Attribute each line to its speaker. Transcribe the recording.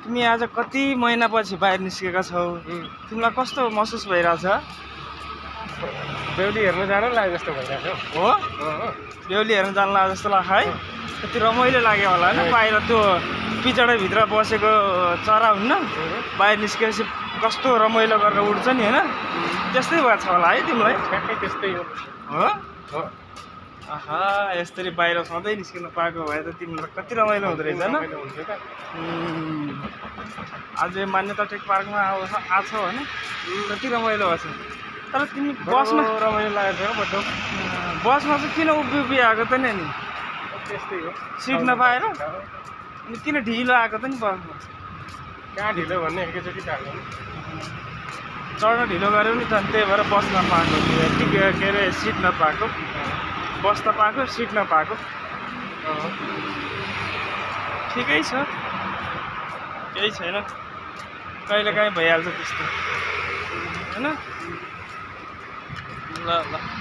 Speaker 1: तिमी आज कति महिनापछि बाहिर निस्केका छौ तिमीलाई कस्तो महसुस भइरहेछ
Speaker 2: बेहुली हेर्न जान लाग्यो जस्तो भइरहेको
Speaker 1: हो बेहुली हेर्न जान लाग्यो जस्तो लाग्छ है कति रमाइलो लाग्यो होला होइन बाहिर त्यो पिचडैभित्र बसेको चरा हुन्न बाहिर निस्केपछि कस्तो रमाइलो गरेर उड्छ नि होइन त्यस्तै भएको छ होला है तिमीलाई
Speaker 2: ठ्याक्कै त्यस्तै हो
Speaker 1: हो आहा यसरी बाहिर सधैँ निस्किन पाएको भए त तिमीलाई कति रमाइलो हुँदो रहेछ होइन आज मान्यता टेक पार्कमा आएको छौ होइन कति रमाइलो भएको छ तर तिमी बसमा
Speaker 2: रमाइलो लागेको छ बड्डो
Speaker 1: बसमा चाहिँ किन उभि आएको त नि अनि
Speaker 2: त्यस्तै हो
Speaker 1: सिट नपाएर अनि किन ढिलो आएको त नि बसमा
Speaker 2: कहाँ ढिलो भन्ने एकैचोटि थाल्यो
Speaker 1: चढ्न ढिलो गऱ्यो नि त त्यही भएर बस नपाएको के अरे सिट नपाएको बस त पाएको सिट नपाएको ठिकै छ केही छैन कहिलेकाहीँ भइहाल्छ त्यस्तो होइन ल ल